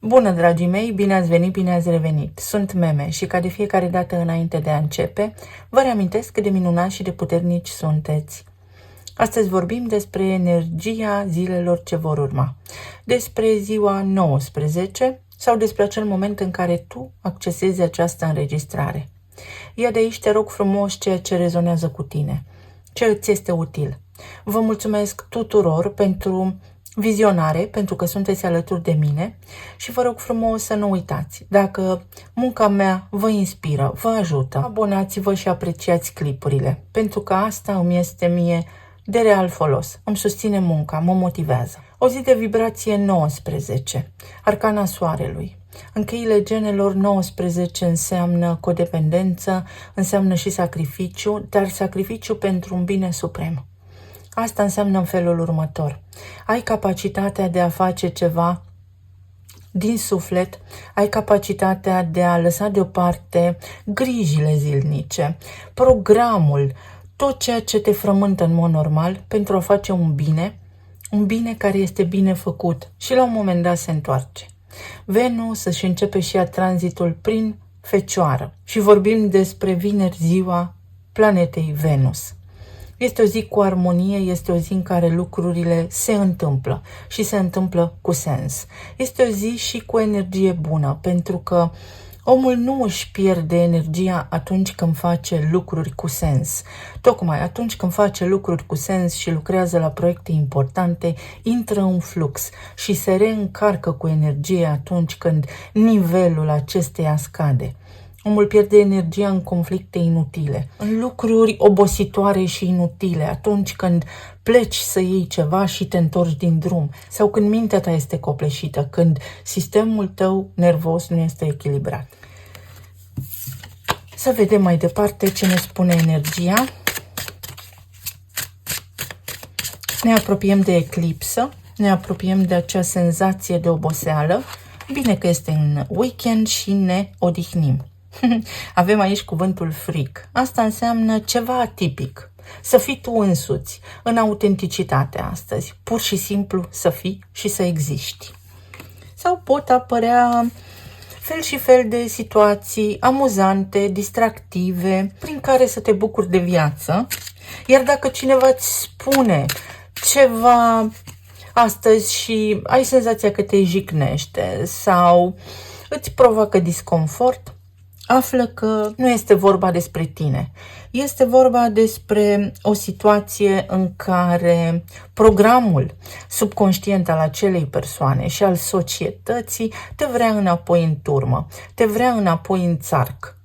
Bună, dragii mei, bine ați venit, bine ați revenit. Sunt Meme și ca de fiecare dată înainte de a începe, vă reamintesc cât de minunați și de puternici sunteți. Astăzi vorbim despre energia zilelor ce vor urma, despre ziua 19 sau despre acel moment în care tu accesezi această înregistrare. Ia de aici, te rog frumos, ceea ce rezonează cu tine, ce îți este util. Vă mulțumesc tuturor pentru vizionare, pentru că sunteți alături de mine și vă rog frumos să nu uitați. Dacă munca mea vă inspiră, vă ajută, abonați-vă și apreciați clipurile, pentru că asta îmi este mie de real folos. Îmi susține munca, mă motivează. O zi de vibrație 19, arcana soarelui. În cheile genelor 19 înseamnă codependență, înseamnă și sacrificiu, dar sacrificiu pentru un bine suprem. Asta înseamnă în felul următor. Ai capacitatea de a face ceva din suflet, ai capacitatea de a lăsa deoparte grijile zilnice, programul, tot ceea ce te frământă în mod normal pentru a face un bine care este bine făcut și la un moment dat se întoarce. Venus își începe și ea tranzitul prin Fecioară și vorbim despre vineri, ziua planetei Venus. Este o zi cu armonie, este o zi în care lucrurile se întâmplă și se întâmplă cu sens. Este o zi și cu energie bună, pentru că omul nu își pierde energia atunci când face lucruri cu sens. Tocmai atunci când face lucruri cu sens și lucrează la proiecte importante, intră în flux și se reîncarcă cu energie atunci când nivelul acesteia scade. Omul pierde energia în conflicte inutile, în lucruri obositoare și inutile, atunci când pleci să iei ceva și te întorci din drum, sau când mintea ta este copleșită, când sistemul tău nervos nu este echilibrat. Să vedem mai departe ce ne spune energia. Ne apropiem de eclipsă, ne apropiem de acea senzație de oboseală. Bine că este în weekend și ne odihnim. Avem aici cuvântul freak. Asta înseamnă ceva atipic. Să fii tu însuți, în autenticitate astăzi. Pur și simplu să fii și să existi. Sau pot apărea fel și fel de situații amuzante, distractive, prin care să te bucuri de viață. Iar dacă cineva îți spune ceva astăzi și ai senzația că te jignește sau îți provoacă disconfort, află că nu este vorba despre tine. Este vorba despre o situație în care programul subconștient al acelei persoane și al societății te vrea înapoi în turmă, te vrea înapoi în țarc.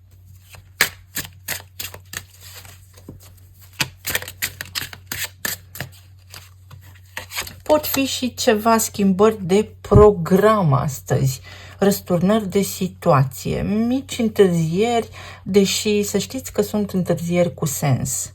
Pot fi și ceva schimbări de program astăzi, răsturnări de situație, mici întârzieri, deși să știți că sunt întârzieri cu sens.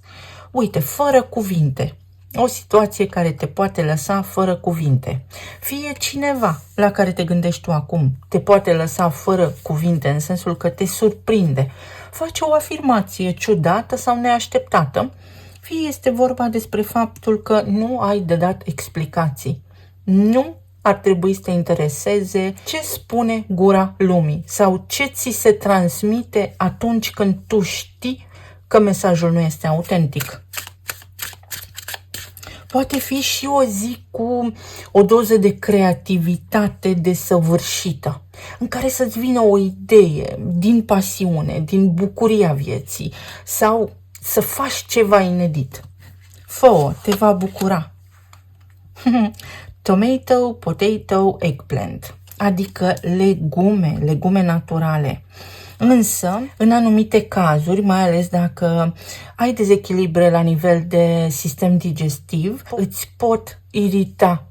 Uite, fără cuvinte, o situație care te poate lăsa fără cuvinte. Fie cineva la care te gândești tu acum te poate lăsa fără cuvinte, în sensul că te surprinde, face o afirmație ciudată sau neașteptată, fie este vorba despre faptul că nu ai de dat explicații. Nu ar trebui să te intereseze ce spune gura lumii sau ce ți se transmite atunci când tu știi că mesajul nu este autentic. Poate fi și o zi cu o doză de creativitate desăvârșită, în care să-ți vină o idee din pasiune, din bucuria vieții sau să faci ceva inedit. Fă-o, te va bucura. Tomato, potato, eggplant, adică legume naturale. Însă, în anumite cazuri, mai ales dacă ai dezechilibre la nivel de sistem digestiv, îți pot irita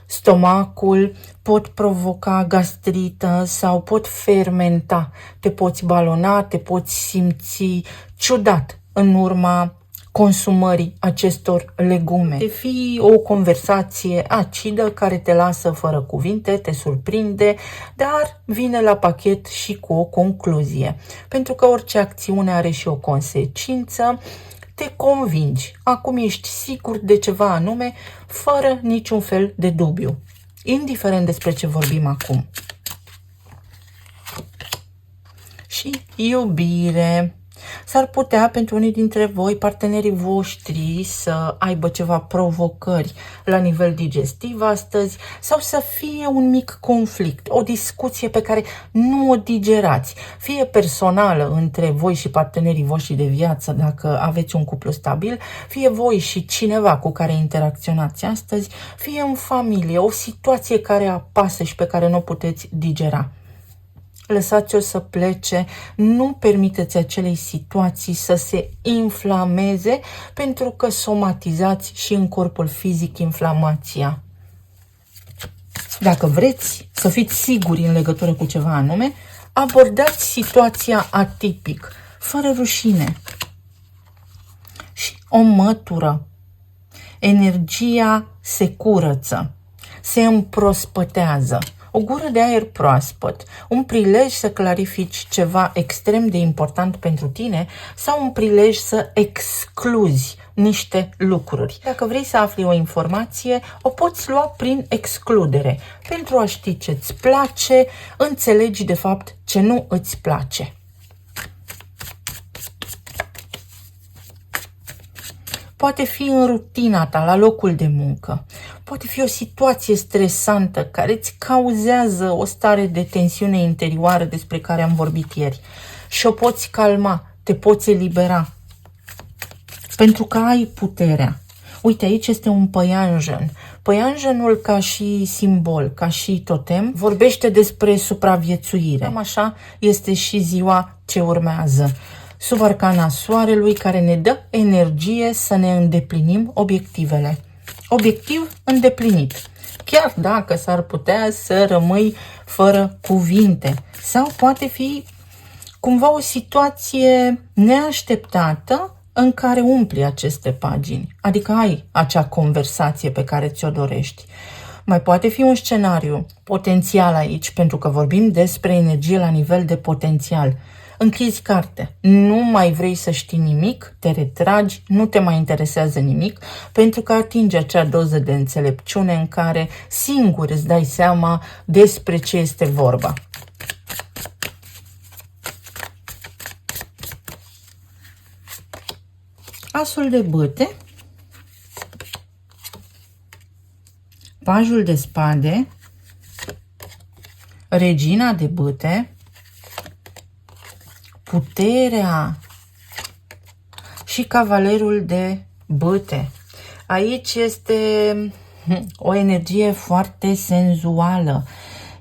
stomacul, pot provoca gastrită sau pot fermenta. Te poți balona, te poți simți ciudat în urma consumării acestor legume. Te fi o conversație acidă care te lasă fără cuvinte, te surprinde, dar vine la pachet și cu o concluzie. Pentru că orice acțiune are și o consecință, te convingi. Acum ești sigur de ceva anume, fără niciun fel de dubiu. Indiferent despre ce vorbim acum. și iubire. S-ar putea pentru unii dintre voi, partenerii voștri, să aibă ceva provocări la nivel digestiv astăzi sau să fie un mic conflict, o discuție pe care nu o digerați, fie personală între voi și partenerii voștri de viață dacă aveți un cuplu stabil, fie voi și cineva cu care interacționați astăzi, fie în familie, o situație care apasă și pe care nu o puteți digera. Lăsați-o să plece, nu permiteți acelei situații să se inflameze pentru că somatizați și în corpul fizic inflamația. Dacă vreți să fiți siguri în legătură cu ceva anume, abordați situația atipic, fără rușine. Și o mătură. Energia se curăță, se împrospătează. O gură de aer proaspăt, un prilej să clarifici ceva extrem de important pentru tine sau un prilej să excluzi niște lucruri. Dacă vrei să afli o informație, o poți lua prin excludere. Pentru a ști ce îți place, înțelegi de fapt ce nu îți place. Poate fi în rutina ta, la locul de muncă. Poate fi o situație stresantă care îți cauzează o stare de tensiune interioară despre care am vorbit ieri. Și o poți calma, te poți elibera. Pentru că ai puterea. Uite, aici este un păianjen. Păianjenul ca și simbol, ca și totem, vorbește despre supraviețuire. Cam așa este și ziua ce urmează. Sub arcana soarelui care ne dă energie să ne îndeplinim obiectivele. Obiectiv îndeplinit. Chiar dacă s-ar putea să rămâi fără cuvinte. Sau poate fi cumva o situație neașteptată în care umpli aceste pagini. Adică ai acea conversație pe care ți-o dorești. Mai poate fi un scenariu potențial aici, pentru că vorbim despre energie la nivel de potențial. Închizi carte, nu mai vrei să știi nimic, te retragi, nu te mai interesează nimic, pentru că atingi acea doză de înțelepciune în care singur îți dai seama despre ce este vorba. Asul de bâte, pajul de spade, regina de bâte, puterea și cavalerul de bâte. Aici este o energie foarte senzuală.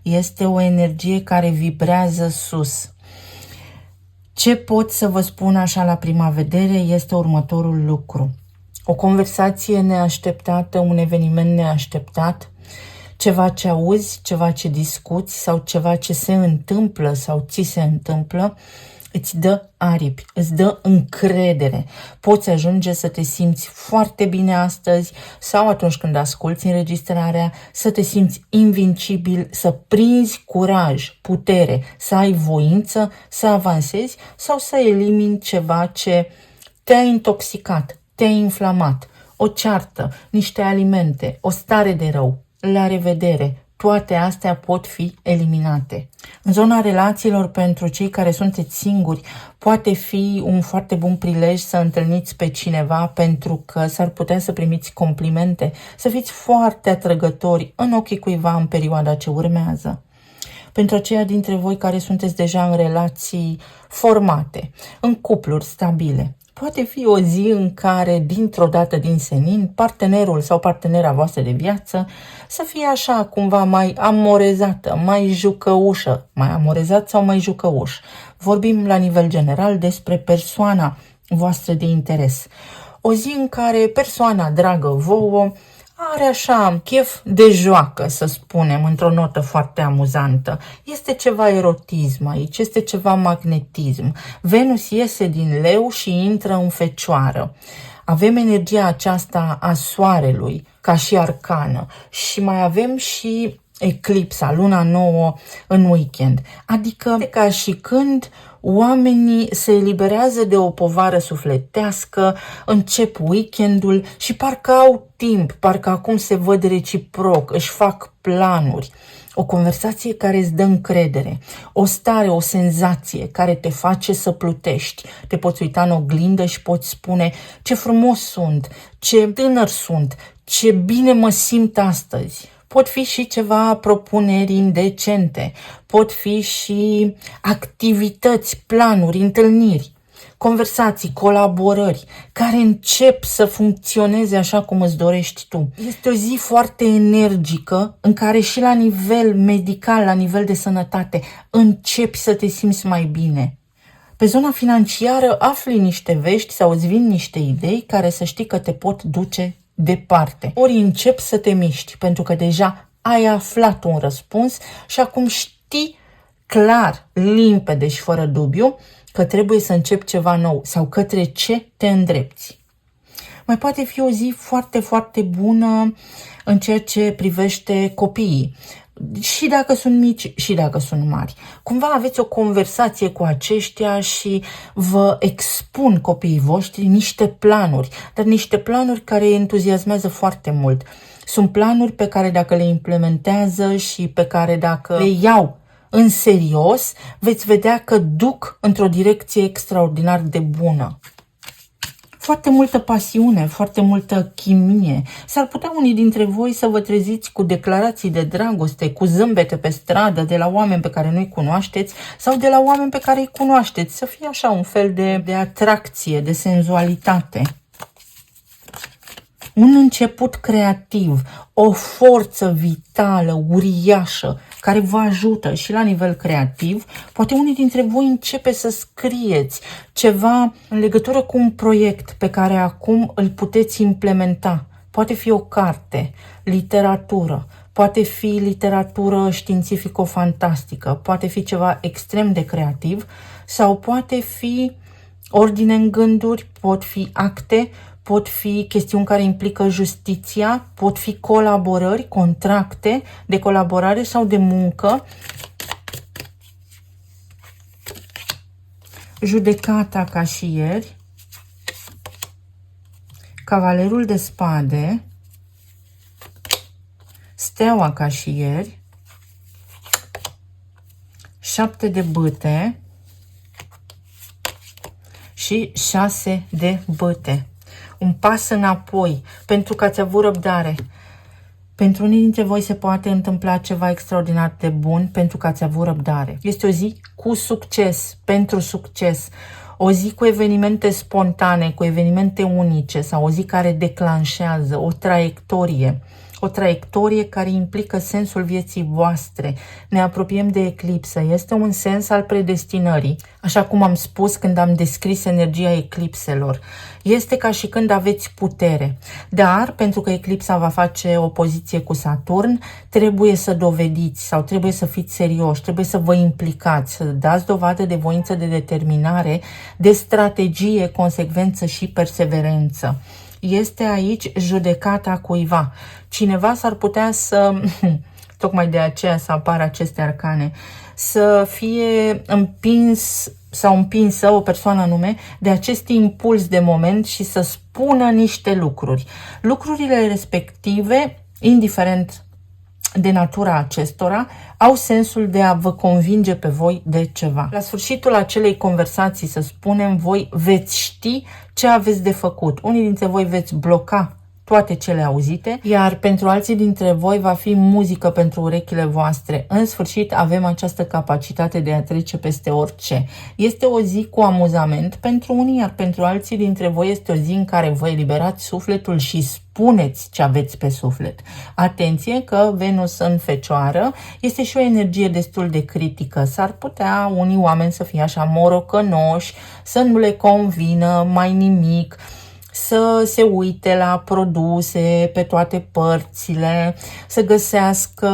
Este o energie care vibrează sus. Ce pot să vă spun așa la prima vedere este următorul lucru. O conversație neașteptată, un eveniment neașteptat, ceva ce auzi, ceva ce discuți sau ceva ce se întâmplă sau ți se întâmplă, îți dă aripi, îți dă încredere. Poți ajunge să te simți foarte bine astăzi sau atunci când asculți înregistrarea, să te simți invincibil, să prinzi curaj, putere, să ai voință, să avansezi sau să elimini ceva ce te-a intoxicat, te-a inflamat, o ceartă, niște alimente, o stare de rău. La revedere! Toate astea pot fi eliminate. În zona relațiilor, pentru cei care sunteți singuri, poate fi un foarte bun prilej să întâlniți pe cineva pentru că s-ar putea să primiți complimente, să fiți foarte atrăgători în ochii cuiva în perioada ce urmează. Pentru aceia dintre voi care sunteți deja în relații formate, în cupluri stabile, poate fi o zi în care, dintr-o dată din senin, partenerul sau partenera voastră de viață să fie așa cumva mai amorezată, mai jucăușă, mai amorezat sau mai jucăuș. Vorbim la nivel general despre persoana voastră de interes. O zi în care persoana dragă vouă are așa chef de joacă, să spunem, într-o notă foarte amuzantă. Este ceva erotism aici, este ceva magnetism. Venus iese din leu și intră în fecioară. Avem energia aceasta a soarelui, ca și arcană, și mai avem și eclipsa, luna nouă în weekend. Adică ca și când oamenii se eliberează de o povară sufletească, încep weekendul și parcă au timp, parcă acum se văd reciproc, își fac planuri. O conversație care îți dă încredere, o stare, o senzație care te face să plutești. Te poți uita în oglindă și poți spune ce frumos sunt, ce tânăr sunt, ce bine mă simt astăzi. Pot fi și ceva propuneri indecente, pot fi și activități, planuri, întâlniri, conversații, colaborări care încep să funcționeze așa cum îți dorești tu. Este o zi foarte energică în care și la nivel medical, la nivel de sănătate, începi să te simți mai bine. Pe zona financiară afli niște vești sau îți vin niște idei care să știi că te pot duce departe. Ori începi să te miști pentru că deja ai aflat un răspuns și acum știi clar, limpede și fără dubiu că trebuie să începi ceva nou sau către ce te îndrepți. Mai poate fi o zi foarte, foarte bună în ceea ce privește copiii. Și dacă sunt mici, și dacă sunt mari. Cumva aveți o conversație cu aceștia și vă expun copiii voștri niște planuri, dar niște planuri care îi entuziasmează foarte mult. Sunt planuri pe care dacă le implementează și pe care dacă le iau în serios, veți vedea că duc într-o direcție extraordinar de bună. Foarte multă pasiune, foarte multă chimie. S-ar putea unii dintre voi să vă treziți cu declarații de dragoste, cu zâmbete pe stradă de la oameni pe care nu-i cunoașteți sau de la oameni pe care îi cunoașteți. Să fie așa un fel de atracție, de senzualitate. Un început creativ, o forță vitală, uriașă, care vă ajută și la nivel creativ. Poate unii dintre voi începe să scrieți ceva în legătură cu un proiect pe care acum îl puteți implementa. Poate fi o carte, literatură, poate fi literatură științifico-fantastică, poate fi ceva extrem de creativ sau poate fi ordine în gânduri, pot fi acte, pot fi chestiuni care implică justiția, pot fi colaborări, contracte de colaborare sau de muncă. Judecata ca și ieri, cavalerul de spade, steaua ca și ieri, 7 de bâte și 6 de bâte. Un pas înapoi, pentru că ați avut răbdare. Pentru unii dintre voi se poate întâmpla ceva extraordinar de bun pentru că ați avut răbdare. Este o zi cu succes, pentru succes. O zi cu evenimente spontane, cu evenimente unice sau o zi care declanșează o traiectorie. O traiectorie care implică sensul vieții voastre. Ne apropiem de eclipsă. Este un sens al predestinării. Așa cum am spus când am descris energia eclipselor. Este ca și când aveți putere. Dar, pentru că eclipsa va face opoziție cu Saturn, trebuie să dovediți sau trebuie să fiți serioși, trebuie să vă implicați, să dați dovadă de voință, de determinare, de strategie, consecvență și perseverență. Este aici judecata cuiva. Cineva s-ar putea să, tocmai de aceea să apară aceste arcane, să fie împins sau împinsă o persoană anume de acest impuls de moment și să spună niște lucruri. Lucrurile respective, indiferent de natura acestora, au sensul de a vă convinge pe voi de ceva. La sfârșitul acelei conversații, să spunem, voi veți ști ce aveți de făcut. Unii dintre voi veți bloca toate cele auzite, iar pentru alții dintre voi va fi muzică pentru urechile voastre. În sfârșit, avem această capacitate de a trece peste orice. Este o zi cu amuzament pentru unii, iar pentru alții dintre voi este o zi în care vă eliberați sufletul și spuneți ce aveți pe suflet. Atenție că Venus în Fecioară este și o energie destul de critică. S-ar putea unii oameni să fie așa morocănoși, să nu le convină mai nimic, să se uite la produse pe toate părțile, să găsească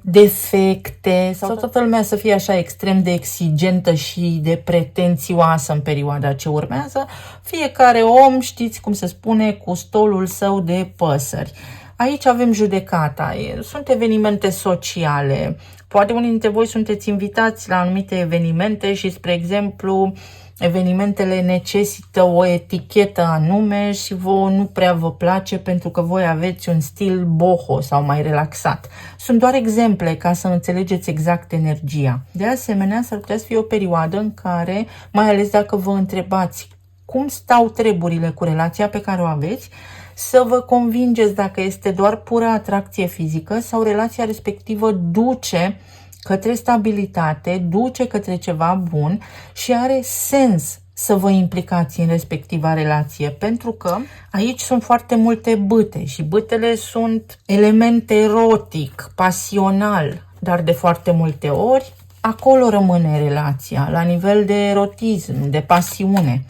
defecte sau toată lumea să fie așa extrem de exigentă și de pretențioasă în perioada ce urmează. Fiecare om, știți cum se spune, cu stolul său de păsări. Aici avem judecata, sunt evenimente sociale, poate unii dintre voi sunteți invitați la anumite evenimente și, spre exemplu, evenimentele necesită o etichetă anume și vouă nu prea vă place pentru că voi aveți un stil boho sau mai relaxat. Sunt doar exemple ca să înțelegeți exact energia. De asemenea, s-ar putea să fie o perioadă în care, mai ales dacă vă întrebați cum stau treburile cu relația pe care o aveți, să vă convingeți dacă este doar pură atracție fizică sau relația respectivă duce către stabilitate, duce către ceva bun și are sens să vă implicați în respectiva relație, pentru că aici sunt foarte multe bâte și bâtele sunt element erotic, pasional, dar de foarte multe ori acolo rămâne relația, la nivel de erotism, de pasiune.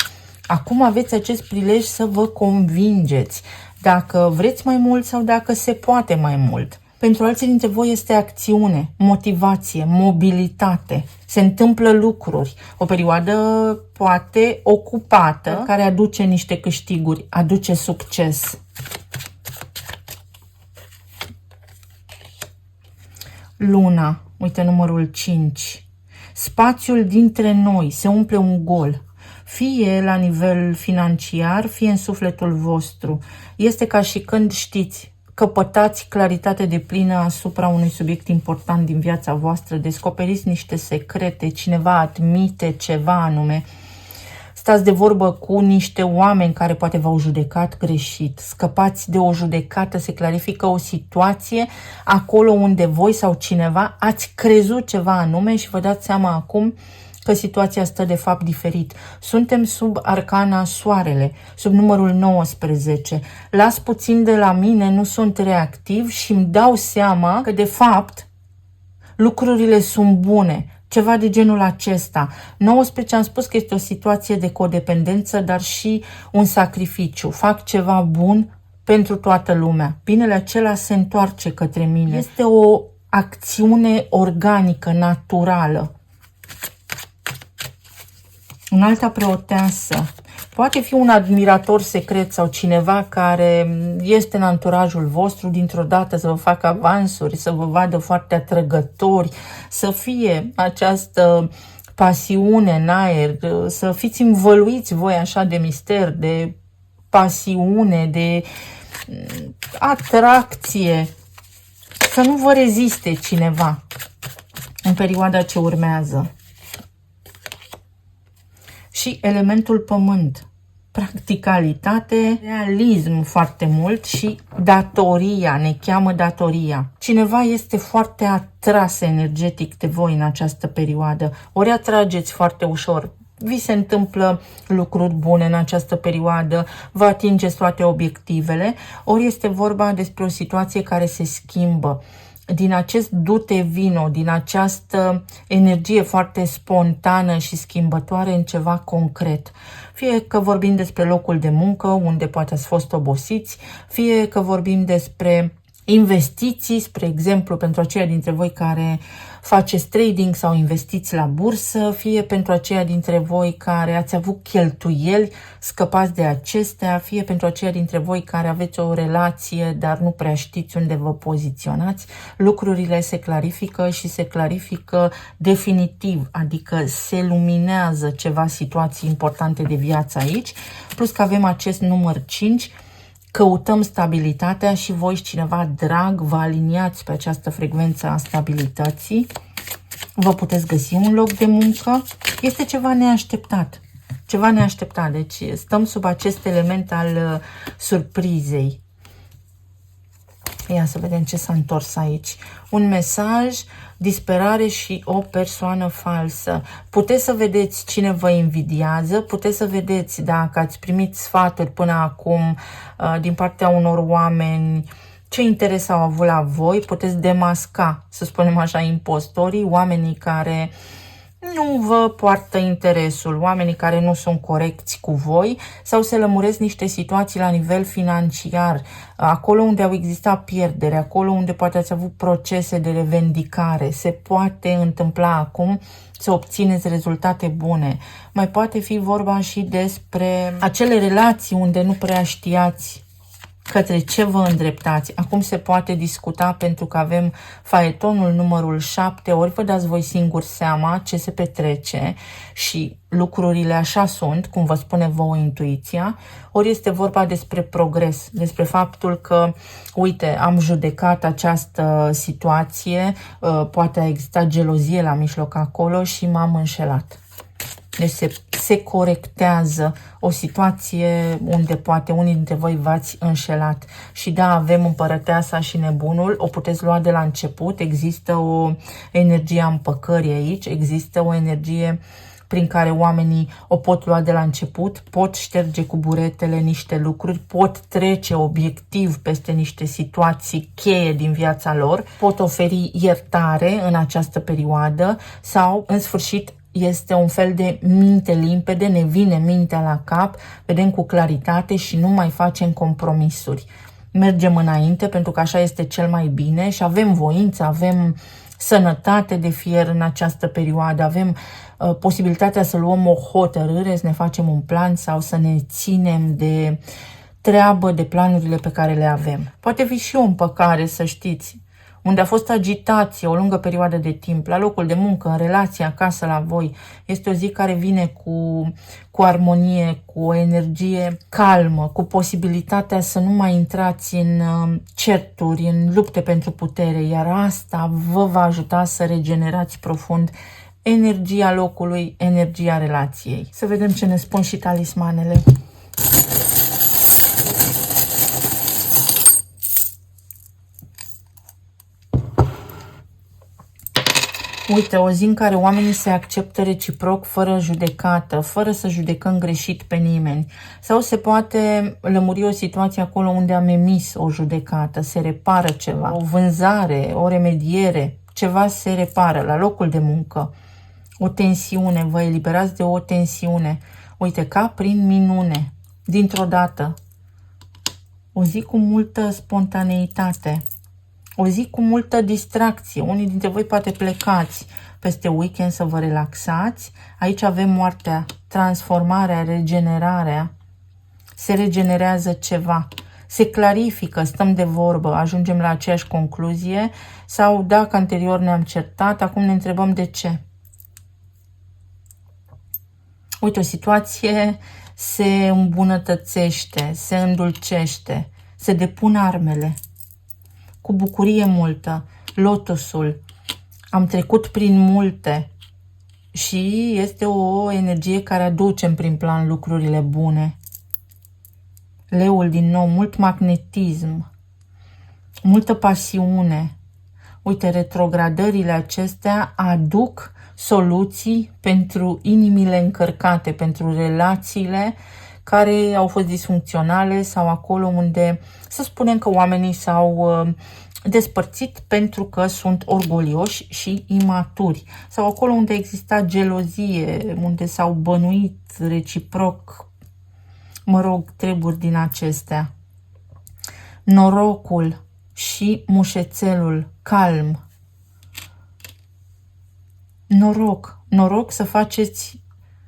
Acum aveți acest prilej să vă convingeți dacă vreți mai mult sau dacă se poate mai mult. Pentru alții dintre voi este acțiune, motivație, mobilitate. Se întâmplă lucruri. O perioadă poate ocupată, care aduce niște câștiguri, aduce succes. Luna, uite numărul 5. Spațiul dintre noi, se umple un gol. Fie la nivel financiar, fie în sufletul vostru. Este ca și când știți, căpătați claritate deplină asupra unui subiect important din viața voastră, descoperiți niște secrete, cineva admite ceva anume, stați de vorbă cu niște oameni care poate v-au judecat greșit, scăpați de o judecată, se clarifică o situație acolo unde voi sau cineva ați crezut ceva anume și vă dați seama acum că situația stă de fapt diferit. Suntem sub arcana Soarele, sub numărul 19. Las puțin de la mine, nu sunt reactiv și îmi dau seama că de fapt lucrurile sunt bune. Ceva de genul acesta. 19 am spus că este o situație de codependență, dar și un sacrificiu. Fac ceva bun pentru toată lumea. Binele acela se întoarce către mine. Este o acțiune organică, naturală. În alta preoteasă, poate fi un admirator secret sau cineva care este în anturajul vostru, dintr-o dată să vă facă avansuri, să vă vadă foarte atrăgători, să fie această pasiune în aer, să fiți învăluiți voi așa de mister, de pasiune, de atracție, să nu vă reziste cineva în perioada ce urmează. Și elementul pământ, practicalitate, realism foarte mult și datoria, ne cheamă datoria. Cineva este foarte atras energetic de voi în această perioadă, ori atrageți foarte ușor. Vi se întâmplă lucruri bune în această perioadă, vă atingeți toate obiectivele, ori este vorba despre o situație care se schimbă. Din acest dute vino, din această energie foarte spontană și schimbătoare în ceva concret. Fie că vorbim despre locul de muncă, unde poate ați fost obosiți, fie că vorbim despre investiții, spre exemplu, pentru aceia dintre voi care faceți trading sau investiți la bursă, fie pentru aceia dintre voi care ați avut cheltuieli, scăpați de acestea, fie pentru aceia dintre voi care aveți o relație, dar nu prea știți unde vă poziționați, lucrurile se clarifică și se clarifică definitiv, adică se luminează ceva situații importante de viață aici, plus că avem acest număr 5, căutăm stabilitatea și voi și cineva drag vă aliniați pe această frecvență a stabilității. Vă puteți găsi un loc de muncă. Este ceva neașteptat. Ceva neașteptat. Deci stăm sub acest element al surprizei. Ia să vedem ce s-a întors aici. Un mesaj, disperare și o persoană falsă. Puteți să vedeți cine vă invidiază, puteți să vedeți dacă ați primit sfaturi până acum din partea unor oameni, ce interes au avut la voi, puteți demasca, să spunem așa, impostorii, oamenii care nu vă poartă interesul, oamenii care nu sunt corecți cu voi sau se lămuresc niște situații la nivel financiar, acolo unde au existat pierderi, acolo unde poate ați avut procese de revendicare, se poate întâmpla acum să obțineți rezultate bune. Mai poate fi vorba și despre acele relații unde nu prea știați Către ce vă îndreptați? Acum se poate discuta pentru că avem faetonul numărul 7, ori vă dați voi singuri seama ce se petrece și lucrurile așa sunt, cum vă spune vouă intuiția, ori este vorba despre progres, despre faptul că, uite, am judecat această situație, poate a existat gelozie la mijloc acolo și m-am înșelat. Deci se corectează o situație unde poate unii dintre voi v-ați înșelat. Și da, avem împărăteasa și nebunul, o puteți lua de la început, există o energie a împăcării aici, există o energie prin care oamenii o pot lua de la început, pot șterge cu buretele niște lucruri, pot trece obiectiv peste niște situații cheie din viața lor, pot oferi iertare în această perioadă sau, în sfârșit, este un fel de minte limpede, ne vine mintea la cap, vedem cu claritate și nu mai facem compromisuri. Mergem înainte pentru că așa este cel mai bine și avem voință, avem sănătate de fier în această perioadă, avem posibilitatea să luăm o hotărâre, să ne facem un plan sau să ne ținem de treabă, de planurile pe care le avem. Poate fi și o împăcare, să știți, unde a fost agitație o lungă perioadă de timp, la locul de muncă, în relație, acasă la voi. Este o zi care vine cu armonie, cu o energie calmă, cu posibilitatea să nu mai intrați în certuri, în lupte pentru putere, iar asta vă va ajuta să regenerați profund energia locului, energia relației. Să vedem ce ne spun și talismanele. Uite, o zi în care oamenii se acceptă reciproc, fără judecată, fără să judecăm greșit pe nimeni. Sau se poate lămuri o situație acolo unde am emis o judecată, se repară ceva, o vânzare, o remediere, ceva se repară la locul de muncă. O tensiune, vă eliberați de o tensiune. Uite, ca prin minune, dintr-o dată. O zi cu multă spontaneitate. O zi cu multă distracție. Unii dintre voi poate plecați peste weekend să vă relaxați. Aici avem moartea, transformarea, regenerarea. Se regenerează ceva. Se clarifică, stăm de vorbă, ajungem la aceeași concluzie. Sau dacă anterior ne-am certat, acum ne întrebăm de ce. Uite, o situație se îmbunătățește, se îndulcește, se depun armele. Cu bucurie multă, lotusul, am trecut prin multe și este o energie care aduce în prim plan lucrurile bune. Leul din nou, mult magnetism, multă pasiune. Uite, retrogradările acestea aduc soluții pentru inimile încărcate, pentru relațiile care au fost disfuncționale sau acolo unde, să spunem că oamenii s-au despărțit pentru că sunt orgolioși și imaturi. Sau acolo unde exista gelozie, unde s-au bănuit reciproc, mă rog, treburi din acestea. Norocul și mușețelul, calm. Noroc să faceți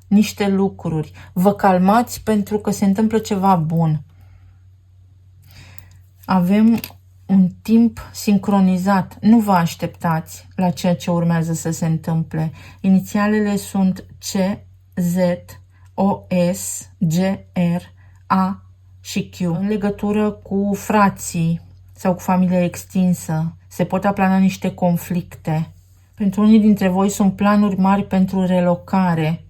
niște lucruri. Vă calmați pentru că se întâmplă ceva bun. Avem un timp sincronizat. Nu vă așteptați la ceea ce urmează să se întâmple. Inițialele sunt C, Z, O, S, G, R, A și Q. În legătură cu frații sau cu familia extinsă, se pot aplana niște conflicte. Pentru unii dintre voi sunt planuri mari pentru relocare.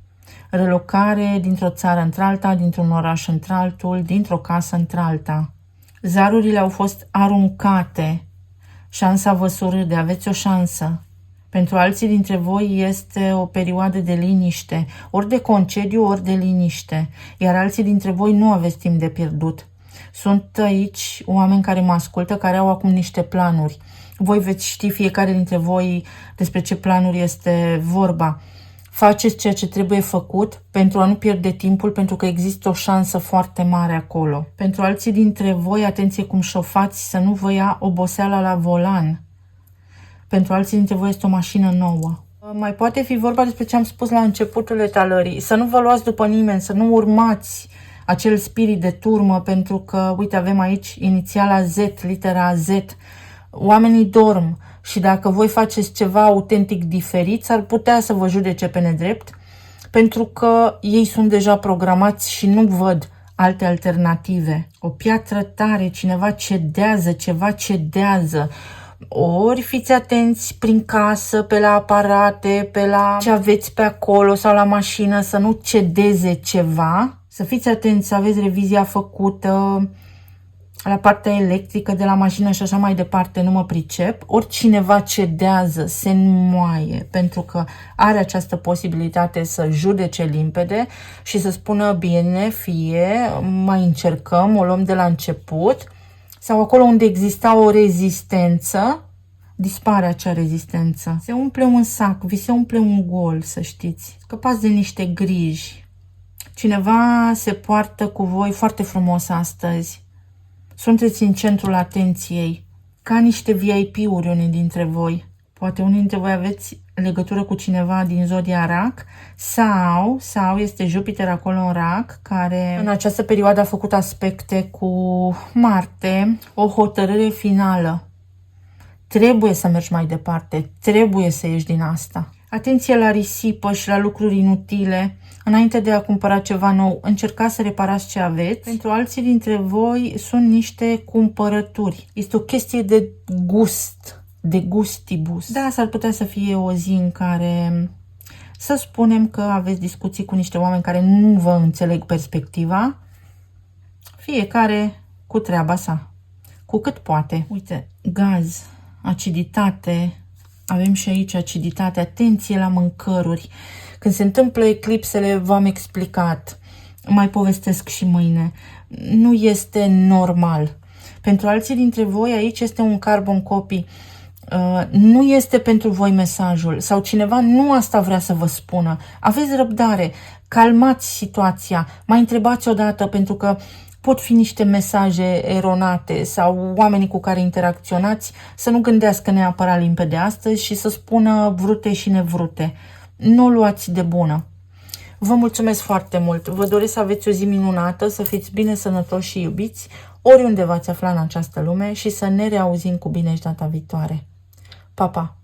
Relocare dintr-o țară într-alta, dintr-un oraș într-altul, dintr-o casă într-alta. Zarurile au fost aruncate. Șansa vă surâde, aveți o șansă. Pentru alții dintre voi este o perioadă de liniște, ori de concediu, ori de liniște. Iar alții dintre voi nu aveți timp de pierdut. Sunt aici oameni care mă ascultă, care au acum niște planuri. Voi veți ști fiecare dintre voi despre ce planuri este vorba. Faceți ceea ce trebuie făcut pentru a nu pierde timpul, pentru că există o șansă foarte mare acolo. Pentru alții dintre voi, atenție cum șofați, să nu vă ia oboseala la volan. Pentru alții dintre voi este o mașină nouă. Mai poate fi vorba despre ce am spus la începutul etalării. Să nu vă luați după nimeni, să nu urmați acel spirit de turmă, pentru că, uite, avem aici inițiala Z, litera Z. Oamenii dorm și dacă voi faceți ceva autentic diferit, s-ar putea să vă judece pe nedrept, pentru că ei sunt deja programați și nu văd alte alternative. O piatră tare, cineva cedează, ceva cedează. Ori fiți atenți prin casă, pe la aparate, pe la ce aveți pe acolo sau la mașină, să nu cedeze ceva. Să fiți atenți, să aveți revizia făcută la partea electrică de la mașină și așa mai departe, nu mă pricep. Ori cineva cedează, se înmoaie, pentru că are această posibilitate să judece limpede și să spună bine, fie, mai încercăm, o luăm de la început. Sau acolo unde exista o rezistență, dispare acea rezistență. Se umple un sac, vi se umple un gol, să știți. Scăpați de niște griji. Cineva se poartă cu voi foarte frumos astăzi. Sunteți în centrul atenției, ca niște VIP-uri unii dintre voi. Poate unii dintre voi aveți legătură cu cineva din zodia Rac sau este Jupiter acolo în Rac, care în această perioadă a făcut aspecte cu Marte, o hotărâre finală. Trebuie să mergi mai departe, trebuie să ieși din asta. Atenție la risipă și la lucruri inutile. Înainte de a cumpăra ceva nou, încercați să reparați ce aveți. Pentru alții dintre voi sunt niște cumpărături. Este o chestie de gust, de gustibus. Da, s-ar putea să fie o zi în care să spunem că aveți discuții cu niște oameni care nu vă înțeleg perspectiva. Fiecare cu treaba sa, cu cât poate. Uite, gaz, aciditate, avem și aici aciditate, atenție la mâncăruri. Când se întâmplă eclipsele, v-am explicat, mai povestesc și mâine, nu este normal. Pentru alții dintre voi aici este un carbon copy, nu este pentru voi mesajul sau cineva nu asta vrea să vă spună. Aveți răbdare, calmați situația, mai întrebați odată, pentru că pot fi niște mesaje eronate sau oamenii cu care interacționați să nu gândească neapărat limpede astăzi și să spună vrute și nevrute. Nu o luați de bună. Vă mulțumesc foarte mult. Vă doresc să aveți o zi minunată, să fiți bine, sănătoși și iubiți, oriunde v-ați afla în această lume și să ne reauzim cu bine și data viitoare. Pa, pa!